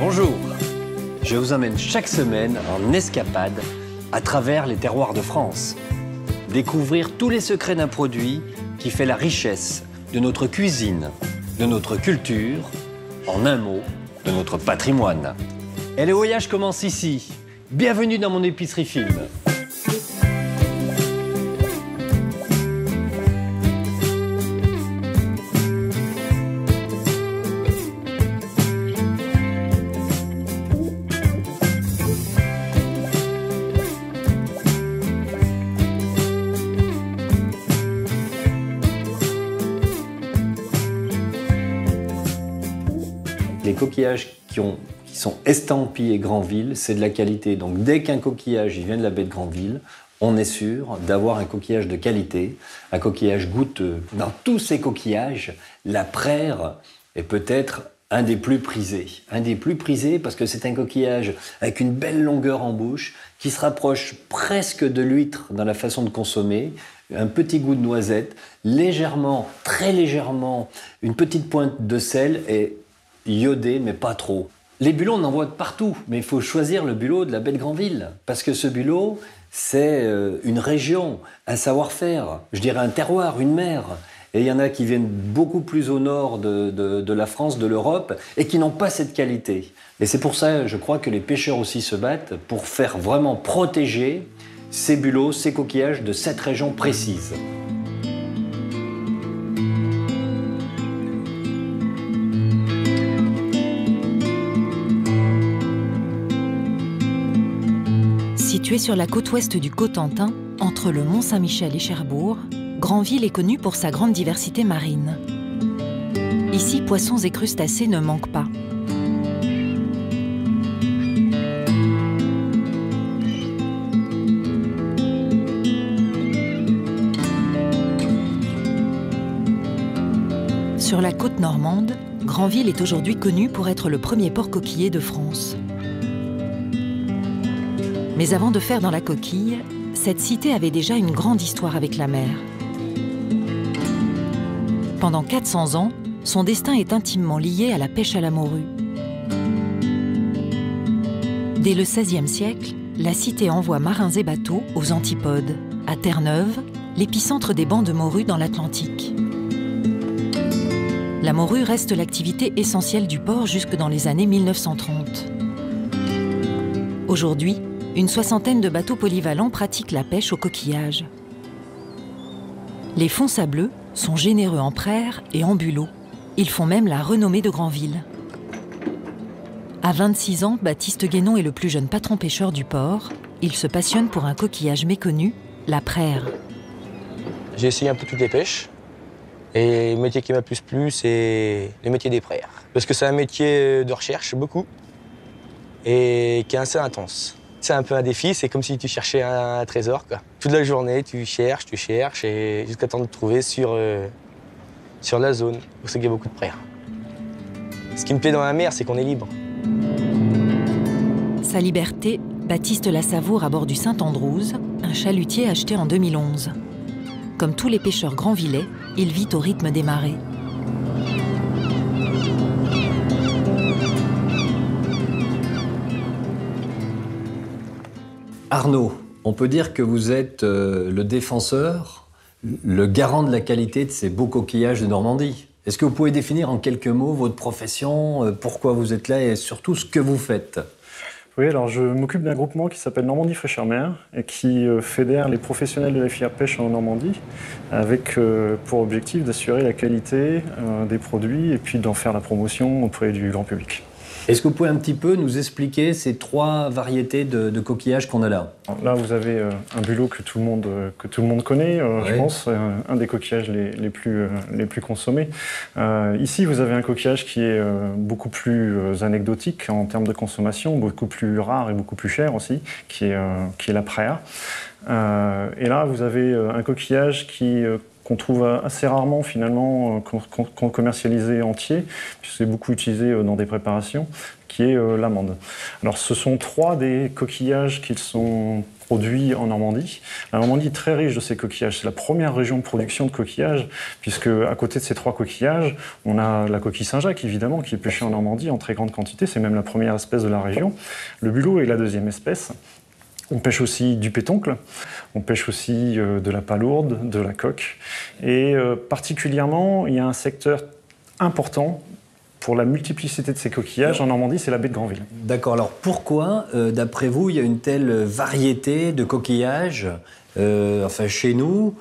Bonjour, je vous emmène chaque semaine en escapade à travers les terroirs de France. Découvrir tous les secrets d'un produit qui fait la richesse de notre cuisine, de notre culture, en un mot, de notre patrimoine. Et le voyage commence ici. Bienvenue dans mon épicerie film. Les coquillages qui sont estampillés Granville, c'est de la qualité. Donc dès qu'un coquillage il vient de la baie de Granville, on est sûr d'avoir un coquillage de qualité, un coquillage goûteux. Dans tous ces coquillages, la praire est peut-être un des plus prisés. Un des plus prisés parce que c'est un coquillage avec une belle longueur en bouche, qui se rapproche presque de l'huître dans la façon de consommer, un petit goût de noisette, légèrement, très légèrement, une petite pointe de sel et iodé, mais pas trop. Les bulots, on en voit de partout, mais il faut choisir le bulot de la baie de Granville. Parce que ce bulot, c'est une région, un savoir-faire, je dirais un terroir, une mer. Et il y en a qui viennent beaucoup plus au nord de la France, de l'Europe, et qui n'ont pas cette qualité. Et c'est pour ça, je crois, que les pêcheurs aussi se battent pour faire vraiment protéger ces bulots, ces coquillages de cette région précise. Située sur la côte ouest du Cotentin, entre le Mont-Saint-Michel et Cherbourg, Granville est connue pour sa grande diversité marine. Ici, poissons et crustacés ne manquent pas. Sur la côte normande, Granville est aujourd'hui connu pour être le premier port coquillier de France. Mais avant de faire dans la coquille, cette cité avait déjà une grande histoire avec la mer. Pendant 400 ans, son destin est intimement lié à la pêche à la morue. Dès le XVIe siècle, la cité envoie marins et bateaux aux Antipodes, à Terre-Neuve, l'épicentre des bancs de morue dans l'Atlantique. La morue reste l'activité essentielle du port jusque dans les années 1930. Aujourd'hui, une soixantaine de bateaux polyvalents pratiquent la pêche au coquillage. Les fonds sableux sont généreux en praire et en bulots. Ils font même la renommée de Granville. À 26 ans, Baptiste Guénon est le plus jeune patron pêcheur du port. Il se passionne pour un coquillage méconnu, la praire. J'ai essayé un peu toutes les pêches. Et le métier qui m'a plus plu, c'est le métier des praires. Parce que c'est un métier de recherche, beaucoup, et qui est assez intense. C'est un peu un défi, c'est comme si tu cherchais un trésor, quoi. Toute la journée, tu cherches, et jusqu'à temps de trouver sur la zone où c'est qu'il y a beaucoup de praires. Ce qui me plaît dans la mer, c'est qu'on est libre. Sa liberté, Baptiste la savoure à bord du Saint-Andrews, un chalutier acheté en 2011. Comme tous les pêcheurs granvillais, il vit au rythme des marées. Arnaud, on peut dire que vous êtes le défenseur, le garant de la qualité de ces beaux coquillages de Normandie. Est-ce que vous pouvez définir en quelques mots votre profession, pourquoi vous êtes là et surtout ce que vous faites? Oui, alors je m'occupe d'un groupement qui s'appelle Normandie Fraîcheur Mer et qui fédère les professionnels de la filière pêche en Normandie avec pour objectif d'assurer la qualité des produits et puis d'en faire la promotion auprès du grand public. Est-ce que vous pouvez un petit peu nous expliquer ces trois variétés de coquillages qu'on a là? Là, vous avez un bulot que tout le monde connaît, ouais. Je pense, un des coquillages les plus consommés. Ici, vous avez un coquillage qui est beaucoup plus anecdotique en termes de consommation, beaucoup plus rare et beaucoup plus cher aussi, qui est la praire. Et là, vous avez un coquillage qu'on trouve assez rarement finalement, qu'on commercialisé entier, puisque c'est beaucoup utilisé dans des préparations, qui est l'amande. Alors ce sont trois des coquillages qui sont produit en Normandie. La Normandie est très riche de ces coquillages. C'est la première région de production de coquillages, puisque à côté de ces 3 coquillages, on a la coquille Saint-Jacques, évidemment, qui est pêchée en Normandie en très grande quantité. C'est même la première espèce de la région. Le bulot est la deuxième espèce. On pêche aussi du pétoncle, on pêche aussi de la palourde, de la coque. Et particulièrement, il y a un secteur important pour la multiplicité de ces coquillages en Normandie, c'est la baie de Granville. D'accord, alors pourquoi, d'après vous, il y a une telle variété de coquillages enfin chez nous?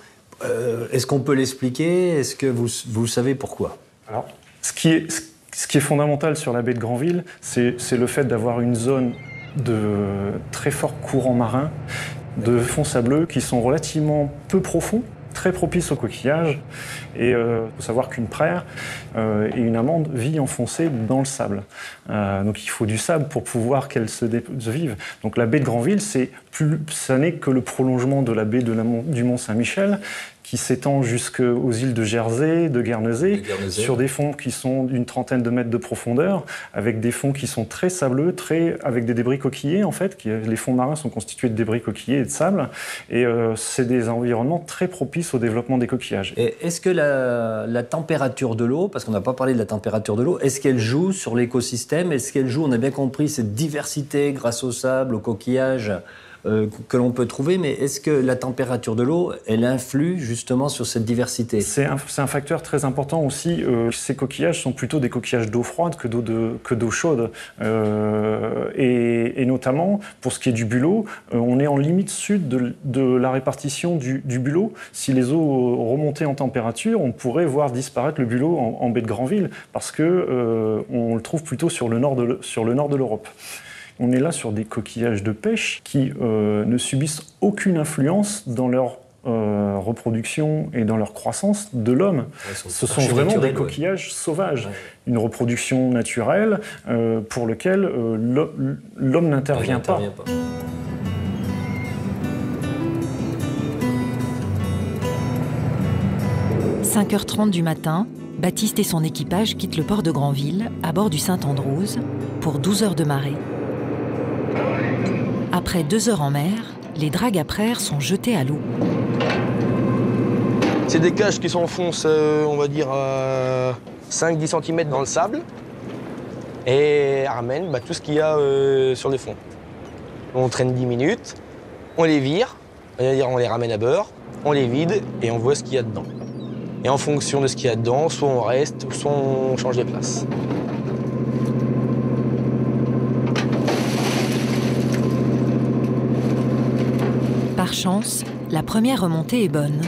Est-ce qu'on peut l'expliquer? Est-ce que vous savez pourquoi? Alors, ce qui est fondamental sur la baie de Granville, c'est le fait d'avoir une zone de très forts courants marins, de fonds sableux qui sont relativement peu profonds, très propices au coquillage. Et il faut savoir qu'une praire et une amande vivent enfoncées dans le sable. Donc il faut du sable pour pouvoir qu'elles se vivent. Donc la baie de Granville, ça n'est que le prolongement de la baie du Mont-Saint-Michel, qui s'étend jusqu'aux îles de Jersey, de Guernesey, sur des fonds qui sont d'une trentaine de mètres de profondeur, avec des fonds qui sont très sableux, avec des débris coquillés en fait. Les fonds marins sont constitués de débris coquillés et de sable, et c'est des environnements très propices au développement des coquillages. Et est-ce que la température de l'eau, parce qu'on n'a pas parlé de la température de l'eau, est-ce qu'elle joue sur l'écosystème? Est-ce qu'elle joue, on a bien compris, cette diversité grâce au sable, au coquillage que l'on peut trouver, mais est-ce que la température de l'eau, elle influe justement sur cette diversité? C'est un facteur très important aussi. Ces coquillages sont plutôt des coquillages d'eau froide que d'eau chaude. Et notamment, pour ce qui est du bulot, on est en limite sud de la répartition du bulot. Si les eaux remontaient en température, on pourrait voir disparaître le bulot en baie de Granville, parce que on le trouve plutôt sur le nord de l'Europe. On est là sur des coquillages de pêche qui ne subissent aucune influence dans leur reproduction et dans leur croissance de l'homme. Ouais, ce sont vraiment des coquillages sauvages. Ouais. Une reproduction naturelle pour laquelle l'homme n'intervient pas. 5h30 du matin, Baptiste et son équipage quittent le port de Granville à bord du Saint-Andrews pour 12 heures de marée. Après 2 heures en mer, les dragues à praire sont jetées à l'eau. C'est des cages qui s'enfoncent, on va dire, 5-10 cm dans le sable et ramènent tout ce qu'il y a sur le fond. On traîne 10 minutes, on les vire, c'est-à-dire on les ramène à bord, on les vide et on voit ce qu'il y a dedans. Et en fonction de ce qu'il y a dedans, soit on reste, soit on change de place. Par chance, la première remontée est bonne.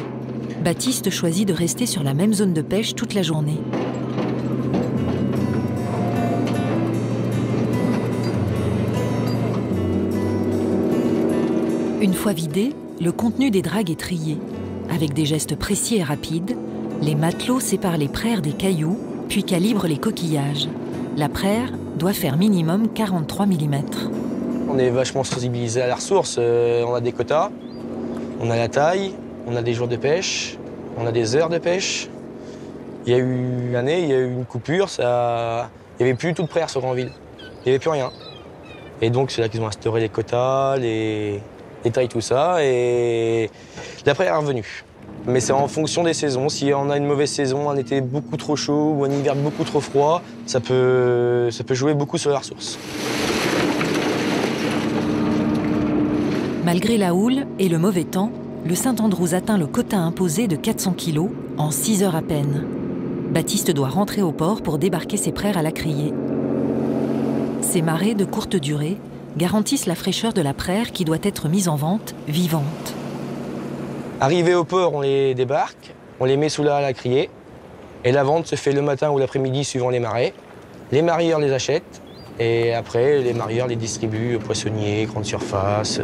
Baptiste choisit de rester sur la même zone de pêche toute la journée. Une fois vidé, le contenu des dragues est trié. Avec des gestes précis et rapides, les matelots séparent les praires des cailloux, puis calibrent les coquillages. La praire doit faire minimum 43 mm. On est vachement sensibilisé à la ressource. On a des quotas, on a la taille, on a des jours de pêche, on a des heures de pêche. Il y a eu une année, il y a eu une coupure, il n'y avait plus du tout de praire sur Granville. Il n'y avait plus rien. Et donc c'est là qu'ils ont instauré les quotas, les tailles, tout ça, et la praire est revenue. Mais c'est en fonction des saisons. Si on a une mauvaise saison, un été beaucoup trop chaud ou un hiver beaucoup trop froid, ça peut jouer beaucoup sur la ressource. Malgré la houle et le mauvais temps, le Saint-Andrews atteint le quota imposé de 400 kg en 6 heures à peine. Baptiste doit rentrer au port pour débarquer ses praires à la criée. Ces marées de courte durée garantissent la fraîcheur de la praire qui doit être mise en vente vivante. Arrivés au port, on les débarque, on les met sous la halle à criée et la vente se fait le matin ou l'après-midi suivant les marées. Les marieurs les achètent et après les marieurs les distribuent aux poissonniers, grandes surfaces.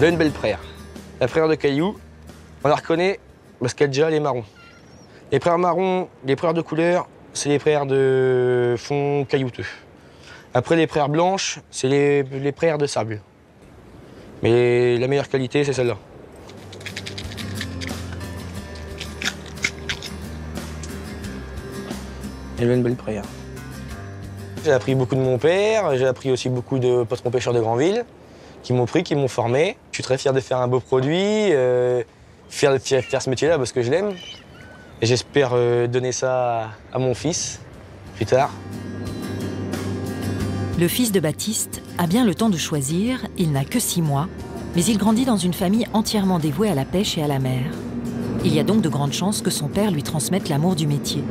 Là, une belle praire. La praire de cailloux, on la reconnaît parce qu'elle a déjà les marrons. Les praires marrons, les praires de couleur, c'est les praires de fond caillouteux. Après, les praires blanches, c'est les praires de sable. Mais la meilleure qualité, c'est celle-là. élever une belle praire. J'ai appris beaucoup de mon père, j'ai appris aussi beaucoup de patrons pêcheurs de Granville qui m'ont pris, qui m'ont formé. Je suis très fier de faire un beau produit, fier de faire ce métier-là parce que je l'aime. Et j'espère donner ça à mon fils plus tard. Le fils de Baptiste a bien le temps de choisir, il n'a que 6 mois, mais il grandit dans une famille entièrement dévouée à la pêche et à la mer. Il y a donc de grandes chances que son père lui transmette l'amour du métier.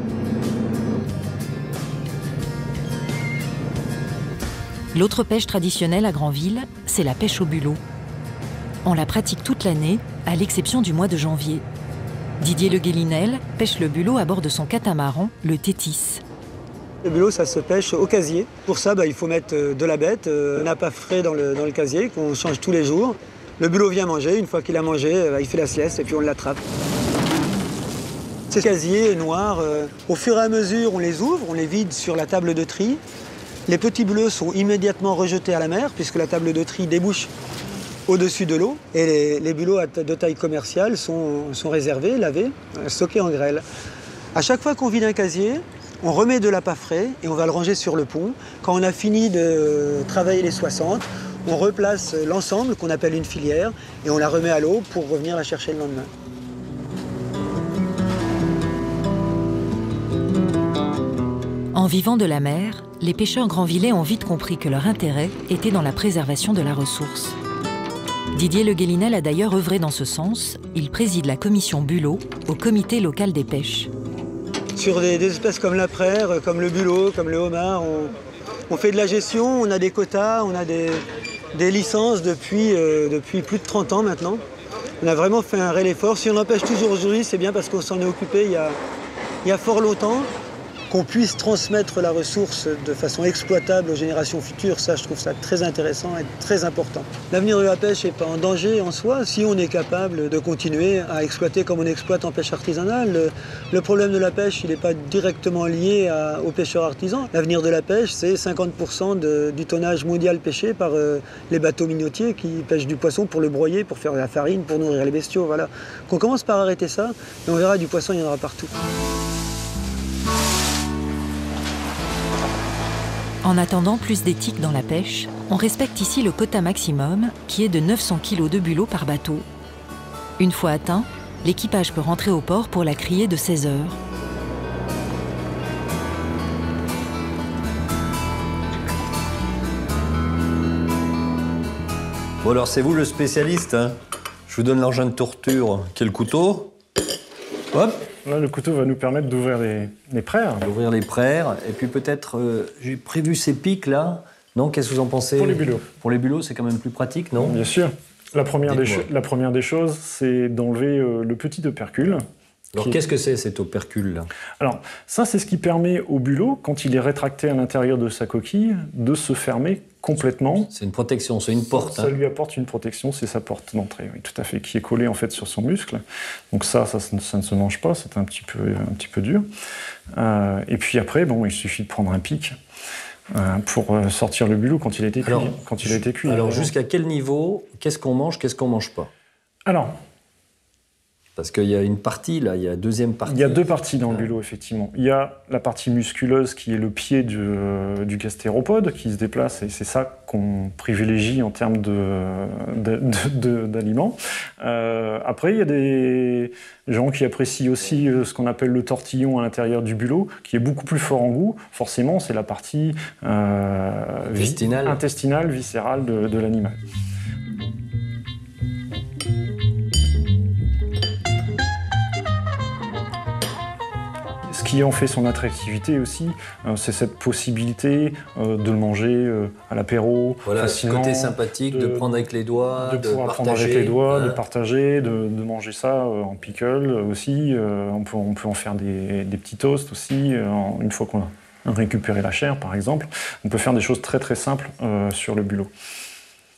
L'autre pêche traditionnelle à Granville, c'est la pêche au bulot. On la pratique toute l'année, à l'exception du mois de janvier. Didier Le Guélinel pêche le bulot à bord de son catamaran, le Tétis. Le bulot, ça se pêche au casier. Pour ça, il faut mettre de la bête, un appât frais dans le casier qu'on change tous les jours. Le bulot vient manger, une fois qu'il a mangé, il fait la sieste et puis on l'attrape. Ces casiers noirs, au fur et à mesure, on les ouvre, on les vide sur la table de tri. Les petits bulots sont immédiatement rejetés à la mer puisque la table de tri débouche au-dessus de l'eau. Et les bulots de taille commerciale sont réservés, lavés, stockés en grêle. À chaque fois qu'on vide un casier, on remet de l'appât frais et on va le ranger sur le pont. Quand on a fini de travailler les 60, on replace l'ensemble qu'on appelle une filière et on la remet à l'eau pour revenir la chercher le lendemain. En vivant de la mer, les pêcheurs granvillais ont vite compris que leur intérêt était dans la préservation de la ressource. Didier Le Guélinel a d'ailleurs œuvré dans ce sens. Il préside la commission bulot au comité local des pêches. Sur des espèces comme la praire, comme le bulot, comme le homard, on fait de la gestion, on a des quotas, on a des licences depuis plus de 30 ans maintenant. On a vraiment fait un réel effort. Si on en pêche toujours aujourd'hui, c'est bien parce qu'on s'en est occupé il y a fort longtemps. Qu'on puisse transmettre la ressource de façon exploitable aux générations futures, ça je trouve ça très intéressant et très important. L'avenir de la pêche n'est pas en danger en soi si on est capable de continuer à exploiter comme on exploite en pêche artisanale. Le problème de la pêche, il n'est pas directement lié aux pêcheurs artisans. L'avenir de la pêche, c'est 50% du tonnage mondial pêché par les bateaux minotiers qui pêchent du poisson pour le broyer, pour faire de la farine, pour nourrir les bestiaux. Voilà. Qu'on commence par arrêter ça, et on verra, du poisson, il y en aura partout. En attendant plus d'éthique dans la pêche, on respecte ici le quota maximum qui est de 900 kg de bulot par bateau. Une fois atteint, l'équipage peut rentrer au port pour la criée de 16 heures. Bon alors c'est vous le spécialiste, hein. Je vous donne l'engin de torture qui est le couteau. Hop. Là, le couteau va nous permettre d'ouvrir les praires. D'ouvrir les praires. Et puis peut-être, j'ai prévu ces pics là. Non, qu'est-ce que vous en pensez? Pour les bulots. Pour les bulots, c'est quand même plus pratique, non? Bien sûr. La première des choses, c'est d'enlever le petit opercule. Alors qu'est-ce que c'est cet opercule là? Alors ça, c'est ce qui permet au bulot, quand il est rétracté à l'intérieur de sa coquille, de se fermer complètement. C'est une protection, c'est une porte. Ça lui apporte une protection, c'est sa porte d'entrée, oui, tout à fait, qui est collée en fait sur son muscle. Donc ça ne se mange pas, c'est un petit peu dur. Et puis après, bon, il suffit de prendre un pic pour sortir le bulot quand il a été cuit. Alors jusqu'à quel niveau, qu'est-ce qu'on mange pas? Alors, parce qu'il y a une partie, là, il y a une deuxième partie. Il y a deux parties dans le bulot, effectivement. Il y a la partie musculeuse qui est le pied du gastéropode qui se déplace, et c'est ça qu'on privilégie en termes d'aliments. Après, il y a des gens qui apprécient aussi ce qu'on appelle le tortillon à l'intérieur du bulot, qui est beaucoup plus fort en goût. Forcément, c'est la partie intestinale, viscérale de l'animal. Ce qui en fait son attractivité aussi, c'est cette possibilité de le manger à l'apéro, facilement. Ce côté sympathique de prendre avec les doigts, de pouvoir prendre avec les doigts, de partager, de manger ça en pickle aussi. On peut en faire des petits toasts aussi, une fois qu'on a récupéré la chair par exemple. On peut faire des choses très très simples sur le bulot.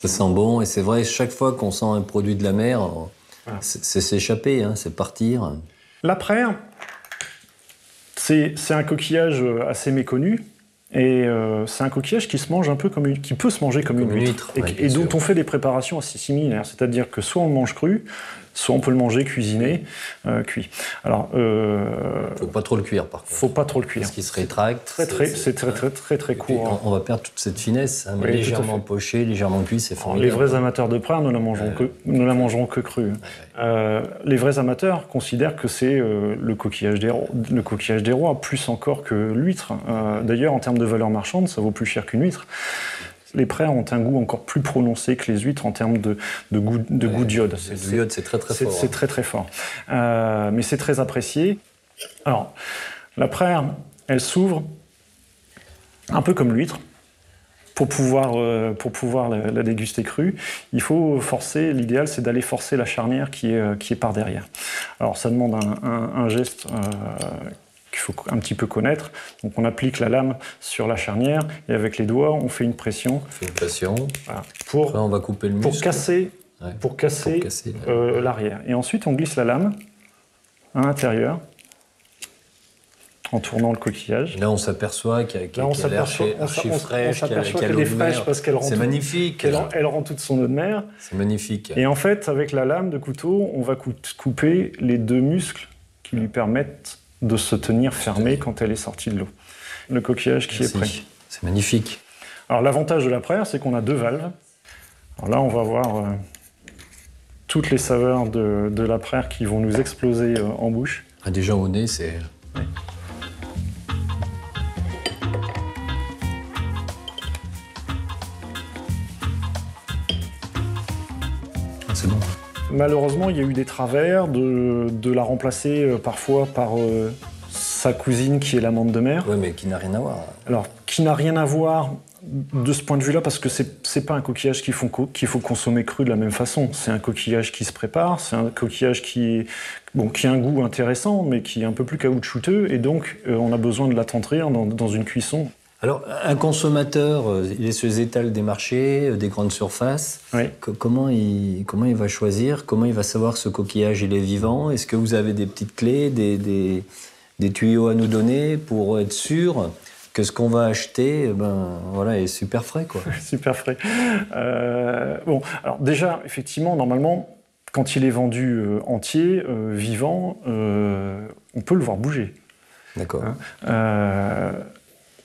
Ça sent bon, et c'est vrai, chaque fois qu'on sent un produit de la mer, c'est s'échapper, hein, c'est partir. La praire, c'est un coquillage assez méconnu, et c'est un coquillage qui peut se manger comme une huître, et dont on fait des préparations assez similaires. C'est-à-dire que soit on le mange cru, soit on peut le manger cuisiné, cuit. Alors, faut pas trop le cuire par contre. Faut pas trop le cuire. Parce qu'il se rétracte. C'est très court. On va perdre toute cette finesse, hein, Oui, légèrement poché, légèrement cuit, c'est formidable. Les vrais amateurs de prère ne la mangeront que crue. Les vrais amateurs considèrent que c'est le coquillage des rois, plus encore que l'huître. D'ailleurs, en termes de valeur marchande, ça vaut plus cher qu'une huître. Les prères ont un goût encore plus prononcé que les huîtres en termes de goût d'iode. L'iode, c'est très fort. C'est très fort. Mais c'est très apprécié. Alors, la prère, elle s'ouvre un peu comme l'huître. Pour pouvoir la déguster crue, il faut forcer, l'idéal c'est d'aller forcer la charnière qui est par derrière. Alors ça demande un geste qu'il faut un petit peu connaître. Donc on applique la lame sur la charnière et avec les doigts on fait une pression. Voilà, après, on va couper le muscle. Pour casser l'arrière. Et ensuite on glisse la lame à l'intérieur en tournant le coquillage. Là, on s'aperçoit qu'elle est archi fraîche, qu'elle est fraîche parce qu'elle rend, elle rend toute son eau de mer. C'est magnifique. Et en fait, avec la lame de couteau, on va couper les deux muscles qui lui permettent de se tenir fermé quand elle est sortie de l'eau. Le coquillage qui est prêt. C'est magnifique. Alors, l'avantage de la prère, c'est qu'on a deux valves. Alors là, on va voir toutes les saveurs de la prère qui vont nous exploser en bouche. Ah, déjà au nez, c'est... Oui. C'est bon. Malheureusement, il y a eu des travers de la remplacer parfois par sa cousine qui est l'amande de mer. Oui, mais qui n'a rien à voir. Alors, qui n'a rien à voir de ce point de vue-là, parce que c'est pas un coquillage qu'il faut consommer cru de la même façon. C'est un coquillage qui se prépare, c'est un coquillage qui a un goût intéressant, mais qui est un peu plus caoutchouteux, et donc on a besoin de l'attendrir dans une cuisson. Alors, un consommateur, il est sur les étals des marchés, des grandes surfaces. Oui. Comment il va choisir? Comment il va savoir que ce coquillage il est vivant? Est-ce que vous avez des petites clés, des tuyaux à nous donner pour être sûr que ce qu'on va acheter est super frais, quoi. Super frais. Bon, alors déjà, effectivement, normalement, quand il est vendu entier, vivant, on peut le voir bouger. D'accord.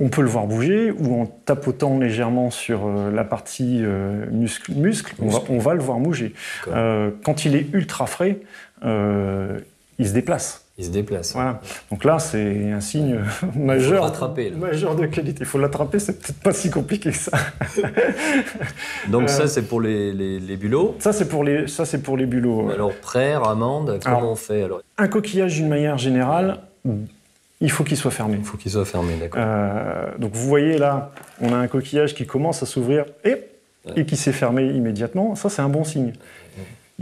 On peut le voir bouger, ou en tapotant légèrement sur la partie muscle, on va le voir bouger. Quand il est ultra frais, il se déplace. Il se déplace. Voilà. Donc là, c'est un signe majeur de qualité. Il faut l'attraper, c'est peut-être pas si compliqué que ça. Donc ça, c'est pour les bulots. Ça, c'est pour les bulots. Alors, prère, amande, comment on fait alors? Un coquillage, d'une manière générale, il faut qu'il soit fermé. Il faut qu'il soit fermé, d'accord. Donc vous voyez là, on a un coquillage qui commence à s'ouvrir et qui s'est fermé immédiatement. Ça, c'est un bon signe.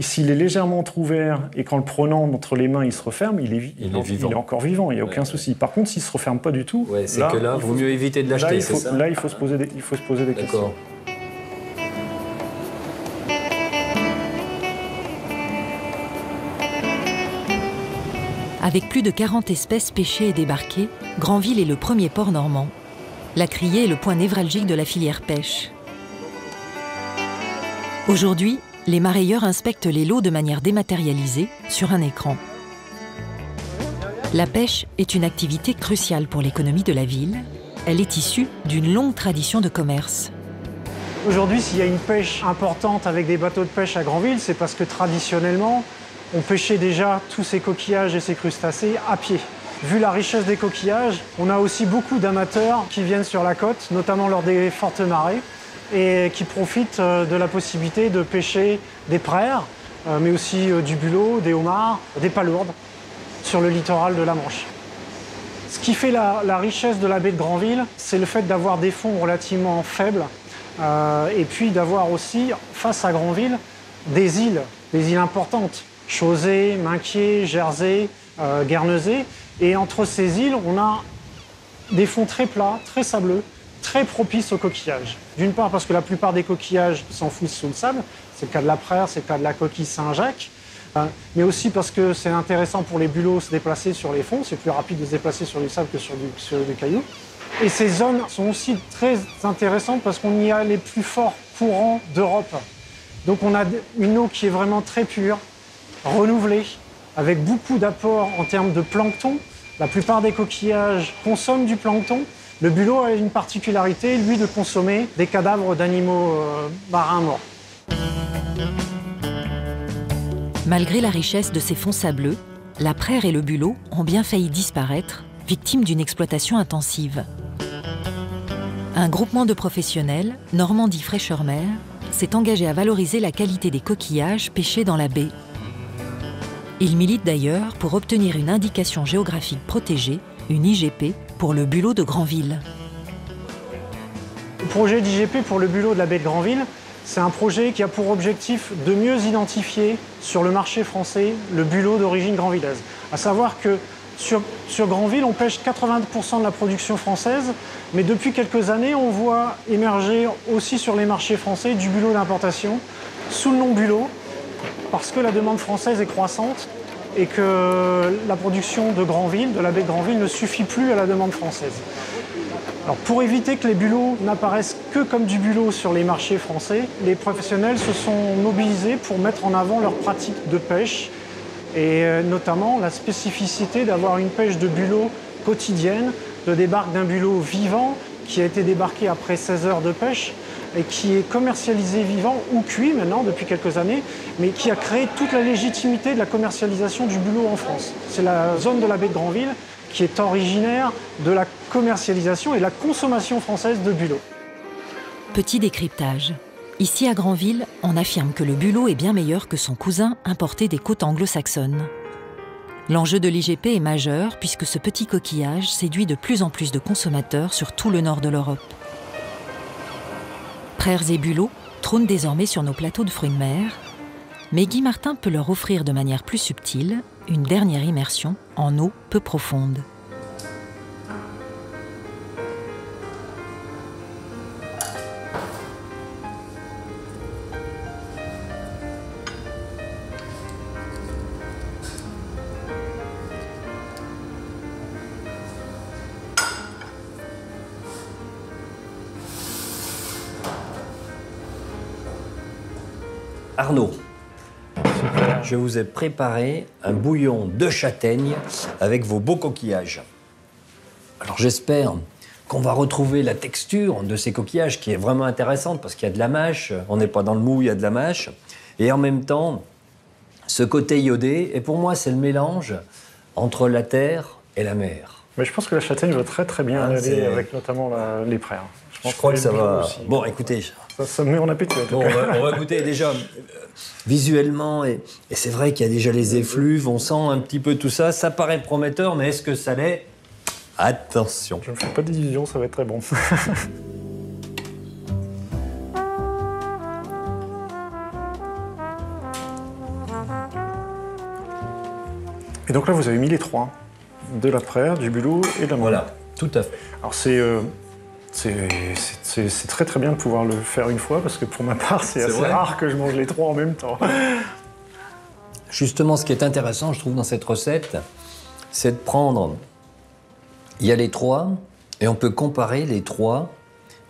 S'il est légèrement entrouvert et qu'en le prenant entre les mains, il se referme, il est encore vivant, il n'y a aucun souci. Par contre, s'il ne se referme pas du tout, c'est que là, il vaut mieux éviter de l'acheter, c'est ça? Là, il faut se poser des questions. Avec plus de 40 espèces pêchées et débarquées, Granville est le premier port normand. La criée est le point névralgique de la filière pêche. Aujourd'hui, les marailleurs inspectent les lots de manière dématérialisée sur un écran. La pêche est une activité cruciale pour l'économie de la ville. Elle est issue d'une longue tradition de commerce. Aujourd'hui, s'il y a une pêche importante avec des bateaux de pêche à Granville, c'est parce que traditionnellement, on pêchait déjà tous ces coquillages et ces crustacés à pied. Vu la richesse des coquillages, on a aussi beaucoup d'amateurs qui viennent sur la côte, notamment lors des fortes marées, et qui profitent de la possibilité de pêcher des prères, mais aussi du bulot, des homards, des palourdes, sur le littoral de la Manche. Ce qui fait la richesse de la baie de Granville, c'est le fait d'avoir des fonds relativement faibles, et puis d'avoir aussi, face à Granville, des îles importantes. Chausey, Minquier, Jersey, Guernesey. Et entre ces îles, on a des fonds très plats, très sableux, très propices au coquillage. D'une part parce que la plupart des coquillages s'enfouissent sous le sable, c'est le cas de la prère, c'est le cas de la coquille Saint-Jacques, mais aussi parce que c'est intéressant pour les bulots de se déplacer sur les fonds, c'est plus rapide de se déplacer sur du sable que sur du caillou. Et ces zones sont aussi très intéressantes parce qu'on y a les plus forts courants d'Europe. Donc on a une eau qui est vraiment très pure, renouvelé, avec beaucoup d'apports en termes de plancton. La plupart des coquillages consomment du plancton. Le bulot a une particularité, lui, de consommer des cadavres d'animaux marins morts. Malgré la richesse de ces fonds sableux, la praire et le bulot ont bien failli disparaître, victimes d'une exploitation intensive. Un groupement de professionnels, Normandie Fraîcheur Mer, s'est engagé à valoriser la qualité des coquillages pêchés dans la baie. Il milite d'ailleurs pour obtenir une indication géographique protégée, une IGP, pour le bulot de Granville. Le projet d'IGP pour le bulot de la baie de Granville, c'est un projet qui a pour objectif de mieux identifier sur le marché français le bulot d'origine granvillaise. À savoir que sur Granville, on pêche 80% de la production française, mais depuis quelques années, on voit émerger aussi sur les marchés français du bulot d'importation sous le nom bulot, parce que la demande française est croissante et que la production de Granville, de la baie de Granville, ne suffit plus à la demande française. Alors, pour éviter que les bulots n'apparaissent que comme du bulot sur les marchés français, les professionnels se sont mobilisés pour mettre en avant leurs pratiques de pêche et notamment la spécificité d'avoir une pêche de bulot quotidienne, de débarque d'un bulot vivant qui a été débarqué après 16 heures de pêche et qui est commercialisé vivant ou cuit maintenant depuis quelques années, mais qui a créé toute la légitimité de la commercialisation du bulot en France. C'est la zone de la baie de Granville qui est originaire de la commercialisation et la consommation française de bulot. Petit décryptage. Ici à Granville, on affirme que le bulot est bien meilleur que son cousin importé des côtes anglo-saxonnes. L'enjeu de l'IGP est majeur puisque ce petit coquillage séduit de plus en plus de consommateurs sur tout le nord de l'Europe. Praires et bulots trônent désormais sur nos plateaux de fruits de mer, mais Guy Martin peut leur offrir de manière plus subtile une dernière immersion en eau peu profonde. Arnaud, je vous ai préparé un bouillon de châtaigne avec vos beaux coquillages. Alors j'espère qu'on va retrouver la texture de ces coquillages qui est vraiment intéressante parce qu'il y a de la mâche, on n'est pas dans le mou, il y a de la mâche. Et en même temps, ce côté iodé, et pour moi c'est le mélange entre la terre et la mer. Mais je pense que la châtaigne va très très bien aller avec notamment les praires. Je crois que ça va... Aussi. Bon, écoutez... Ça me met en appétit. Bon, on va goûter déjà visuellement, et c'est vrai qu'il y a déjà les effluves, on sent un petit peu tout ça. Ça paraît prometteur, mais est-ce que ça l'est? Attention. Je ne me fais pas d'illusions, ça va être très bon. Et donc là, vous avez mis les trois, de la praire, du bulot et de la Voilà, tout à fait. Alors c'est très très bien de pouvoir le faire une fois parce que pour ma part, c'est assez rare que je mange les trois en même temps. Justement, ce qui est intéressant, je trouve, dans cette recette, c'est de prendre... Il y a les trois, et on peut comparer les trois,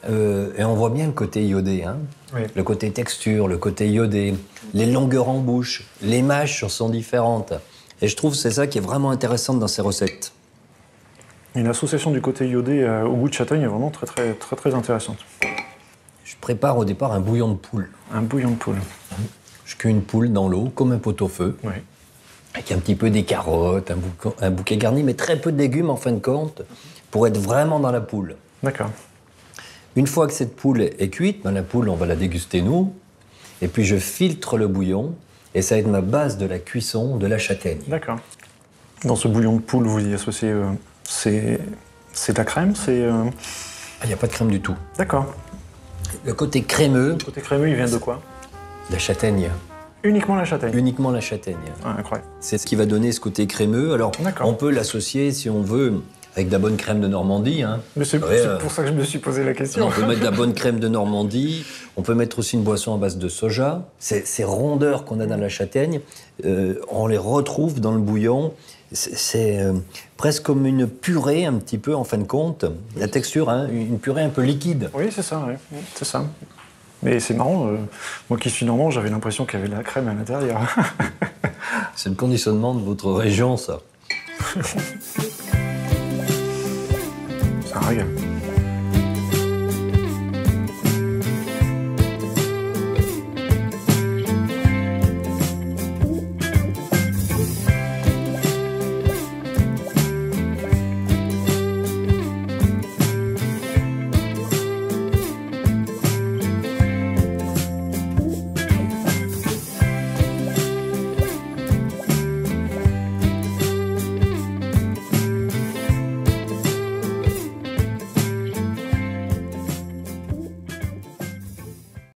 et on voit bien le côté iodé, hein. Oui. Le côté texture, le côté iodé, les longueurs en bouche, les mâches sont différentes. Et je trouve que c'est ça qui est vraiment intéressant dans ces recettes. Une association du côté iodé au goût de châtaigne est vraiment très intéressante. Je prépare au départ un bouillon de poule. Un bouillon de poule. Je cuis une poule dans l'eau, comme un pot-au-feu, oui. Avec un petit peu des carottes, un bouquet garni, mais très peu de légumes en fin de compte, pour être vraiment dans la poule. D'accord. Une fois que cette poule est cuite, dans la poule, on va la déguster nous, et puis je filtre le bouillon, et ça va être ma base de la cuisson de la châtaigne. D'accord. Dans ce bouillon de poule, vous y associez... C'est de la crème, Il n'y a pas de crème du tout. D'accord. Le côté crémeux... Le côté crémeux, il vient de quoi? La châtaigne. Uniquement la châtaigne? Uniquement la châtaigne. Ah, incroyable. C'est ce qui va donner ce côté crémeux. Alors, on peut l'associer, si on veut, avec de la bonne crème de Normandie. Hein. Mais c'est pour ça que je me suis posé la question. On peut mettre de la bonne crème de Normandie. On peut mettre aussi une boisson à base de soja. Ces rondeurs qu'on a dans la châtaigne, on les retrouve dans le bouillon. C'est presque comme une purée, un petit peu, en fin de compte. La texture, hein, une purée un peu liquide. Oui, c'est ça, oui. C'est ça. Mais c'est marrant, moi qui suis normand, j'avais l'impression qu'il y avait de la crème à l'intérieur. C'est le conditionnement de votre région, ça. Ça régale.